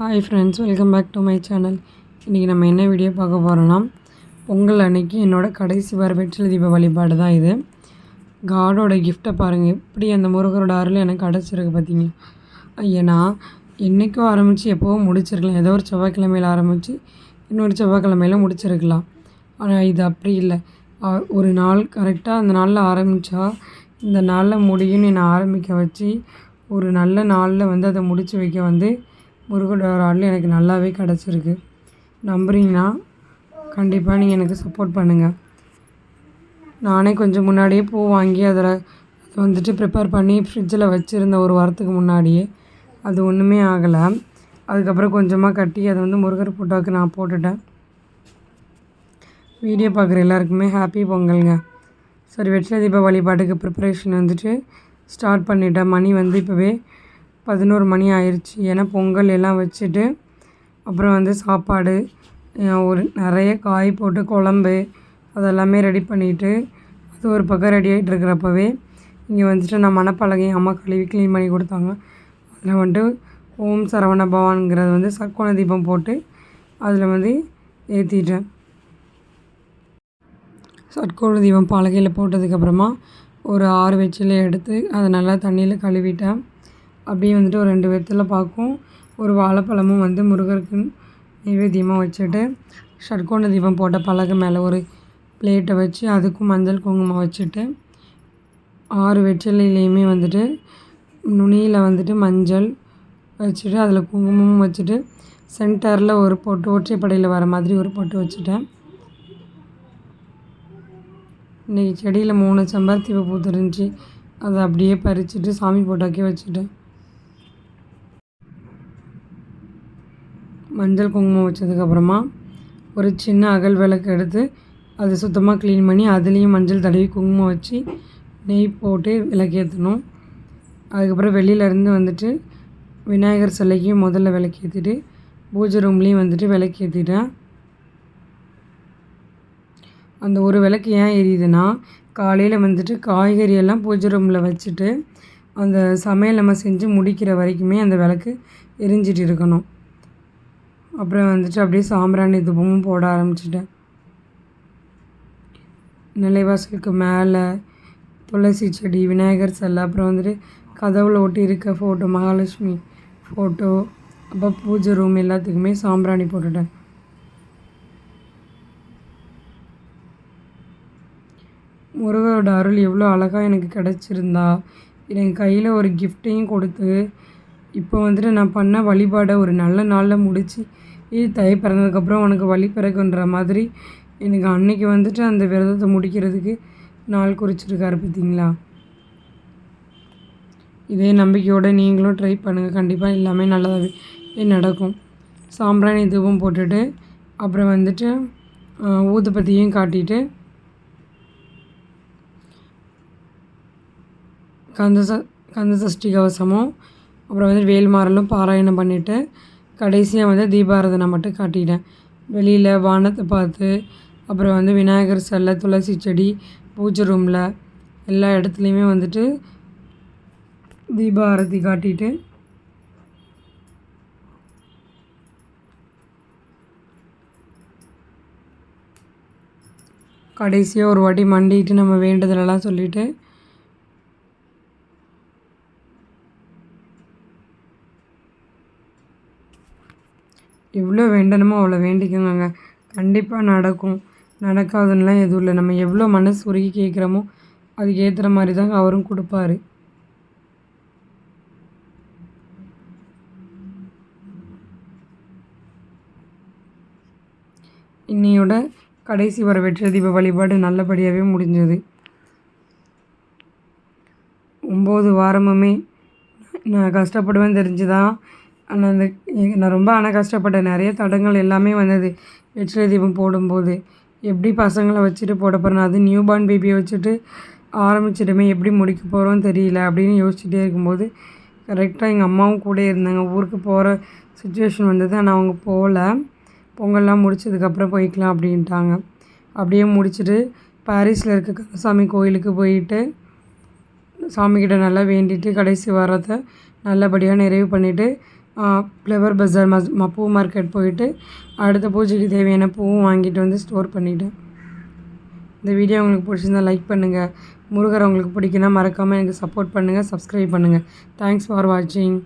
Hi friends, welcome back to my channel. இன்றைக்கி நம்ம என்ன வீடியோ பார்க்க போகிறோன்னா, பொங்கல் அன்னைக்கு என்னோடய கடைசி வார வெற்றிலை தீப வழிபாடு தான் இது. காடோட கிஃப்ட்டை பாருங்கள், எப்படி அந்த முருகரோட அருள் எனக்கு கிடச்சிருக்கு பார்த்தீங்க. ஏன்னா என்றைக்கோ ஆரம்பித்து எப்போவோ முடிச்சிருக்கலாம். ஏதோ ஒரு செவ்வாய்க்கிழமையில் ஆரம்பித்து இன்னொரு செவ்வாய்க்கிழமையில் முடிச்சிருக்கலாம். ஆனால் இது அப்படி இல்லை. ஒரு நாள் கரெக்டாக அந்த நாளில் ஆரம்பித்தா இந்த நாளில் முடியும்னு என்னை ஆரம்பிக்க வச்சு ஒரு நல்ல நாளில் அதை முடித்து வைக்க முருகரோட அருள் எனக்கு நல்லாவே கிடச்சிருக்கு. நம்புறீங்கன்னா கண்டிப்பாக நீங்கள் எனக்கு சப்போர்ட் பண்ணுங்கள். நானே கொஞ்சம் முன்னாடியே பூ வாங்கி அதை ப்ரிப்பேர் பண்ணி ஃப்ரிட்ஜில் வச்சுருந்தேன் ஒரு வாரத்துக்கு முன்னாடியே. அது ஒன்றுமே ஆகலை. அதுக்கப்புறம் கொஞ்சமாக கட்டி அதை முருகர் ஃபோட்டோவுக்கு நான் போட்டுட்டேன். வீடியோ பார்க்குற எல்லாருக்குமே ஹாப்பி பொங்கலுங்க. சரி, வெற்றிலை தீப வழிபாட்டுக்கு ப்ரிப்பரேஷன் ஸ்டார்ட் பண்ணிட்டேன். மணி இப்போவே 11 மணி ஆயிடுச்சு. ஏன்னா பொங்கல் எல்லாம் வச்சுட்டு அப்புறம் சாப்பாடு ஒரு நிறைய காய் போட்டு குழம்பு அதெல்லாமே ரெடி பண்ணிவிட்டு அது ஒரு பக்கம் ரெடி ஆகிட்டு இருக்கிறப்பவே இங்கே நான் மணப்பலகையும் அம்மா கழுவி க்ளீன் பண்ணி கொடுத்தாங்க. அதில் ஓம் சரவண பவான்ங்கிறது சக்கோண தீபம் போட்டு அதில் ஏற்றிட்டேன். சட்கோண தீபம் பலகையில் போட்டதுக்கப்புறமா ஒரு 6 வெற்றிலை எடுத்து அதை நல்லா தண்ணியில் கழுவிட்டேன். அப்படியே ஒரு 2 வெற்றிலை பாக்கும் ஒரு வாழைப்பழமும் முருகருக்கு நைவேத்தியமாக வச்சுட்டு ஷட்கோண தீபம் போட்ட பலகை மேலே ஒரு பிளேட்டை வச்சு அதுக்கும் மஞ்சள் குங்குமம் வச்சுட்டு 6 வெற்றிலையிலையுமே நுனியில் மஞ்சள் வச்சுட்டு அதில் குங்குமமும் வச்சுட்டு சென்டரில் ஒரு பொட்டு ஒற்றைப்படையில் வர மாதிரி ஒரு பொட்டு வச்சுட்டேன். இன்றைக்கி செடியில் 3 செம்பருத்தி பூ பூத்துருந்துச்சி. அதை அப்படியே பறிச்சுட்டு சாமி போட்டாக்கே வச்சுட்டேன். மஞ்சள் குங்குமம் வச்சதுக்கப்புறமா ஒரு சின்ன அகல் விளக்கு எடுத்து அதை சுத்தமாக க்ளீன் பண்ணி அதுலேயும் மஞ்சள் தடவி குங்குமம் வச்சு நெய் போட்டு விளக்கேற்றணும். அதுக்கப்புறம் வெளியிலேருந்து விநாயகர் சிலைக்கும் முதல்ல விளக்கேற்றிட்டு பூஜை ரூம்லேயும் விளக்கேற்றிட்டேன். அந்த ஒரு விளக்கு ஏன் எரியுதுன்னா, காலையில் காய்கறியெல்லாம் பூஜை ரூமில் வச்சுட்டு அந்த சமையல் நம்ம செஞ்சு முடிக்கிற வரைக்குமே அந்த விளக்கு எரிஞ்சிட்டு இருக்கணும். அப்புறம் அப்படியே சாம்பிராணி தூபமும் போட ஆரம்பிச்சிட்டேன். நிலைவாசலுக்கு மேலே துளசி செடி, விநாயகர் சிலை, அப்புறம் கதவுல ஒட்டி இருக்க ஃபோட்டோ, மகாலட்சுமி ஃபோட்டோ, அப்போ பூஜை ரூம் எல்லாத்துக்குமே சாம்பிராணி போட்டுட்டேன். முருகரோட அருள் எவ்வளோ அழகாக எனக்கு கிடச்சிருந்தா, எனக்கு கையில் ஒரு கிஃப்ட்டையும் கொடுத்து இப்போ நான் பண்ண வழிபாடை ஒரு நல்ல நாளில் முடித்து தை பிறந்ததுக்கப்புறம் உனக்கு வழி பிறகுன்ற மாதிரி எனக்கு அன்றைக்கி அந்த விரதத்தை முடிக்கிறதுக்கு நாள் குறிச்சிருக்காரு பார்த்தீங்களா. இதே நம்பிக்கையோடு நீங்களும் ட்ரை பண்ணுங்கள். கண்டிப்பாக எல்லாமே நல்லதாகவே நடக்கும். சாம்பிராணி தூபம் போட்டுட்டு அப்புறம் ஊதுபத்தியும் காட்டிட்டு கந்த சஷ்டி கவசமும் அப்புறம் வேல்மாறலும் பாராயணம் பண்ணிவிட்டு கடைசியாக தீபாராதனை மட்டும் காட்டிட்டேன். வெளியில் வானத்தை பார்த்து அப்புறம் விநாயகர் சிலை, துளசி செடி, பூஜை ரூமில் எல்லா இடத்துலையுமே தீபாரதி காட்டிட்டு கடைசியாக ஒரு வாட்டி மண்டிட்டு நம்ம வேண்டுதலெல்லாம் சொல்லிவிட்டு எவ்வளோ வேண்டணுமோ அவ்வளோ வேண்டிக்கோங்க. கண்டிப்பாக நடக்கும். நடக்காதுன்னெலாம் எதுவும் இல்லை. நம்ம எவ்வளோ மனசு உருகி கேட்குறோமோ அதுக்கு ஏற்றுற மாதிரி தாங்க அவரும் கொடுப்பாரு. இன்னையோட கடைசி வர வெற்றிலை தீப வழிபாடு நல்லபடியாகவே முடிஞ்சது. 9 வாரமுமே நான் கஷ்டப்படுவேன்னு தெரிஞ்சுதான் ஆனால் நான் ரொம்ப கஷ்டப்பட்டேன். நிறைய தடங்கள் எல்லாமே வெற்றிலை தீபம் போடும்போது. எப்படி பசங்களை வச்சுட்டு போட போகிறேன், அது நியூ பார்ன் பேபியை வச்சுட்டு ஆரம்பிச்சிட்டுமே எப்படி முடிக்க போகிறோன்னு தெரியல அப்படின்னு யோசிச்சுட்டே இருக்கும்போது கரெக்டாக எங்கள் அம்மாவும் கூட இருந்தாங்க. ஊருக்கு போகிற சுச்சுவேஷன் ஆனால் அவங்க போகல. பொங்கல்லாம் முடிச்சதுக்கப்புறம் போய்க்கலாம் அப்படின்ட்டாங்க. அப்படியே முடிச்சுட்டு பாரிஸில் இருக்க கந்தசாமி கோயிலுக்கு போயிட்டு சாமிக்கிட்ட நல்லா வேண்டிட்டு கடைசி வாரத்தை நல்லபடியாக நிறைவு பண்ணிவிட்டு ஃப்ளவர் பஜார் பூ மார்க்கெட் போயிட்டு அடுத்த பூஜைக்கு தேவையான பூவும் வாங்கிட்டு வந்து ஸ்டோர் பண்ணிட்டேன். இந்த வீடியோ உங்களுக்கு பிடிச்சிருந்தா லைக் பண்ணுங்கள். முருகரை உங்களுக்கு பிடிக்குன்னா மறக்காமல் எனக்கு சப்போர்ட் பண்ணுங்கள், சப்ஸ்கிரைப் பண்ணுங்கள். தேங்க்ஸ் ஃபார் வாட்சிங்.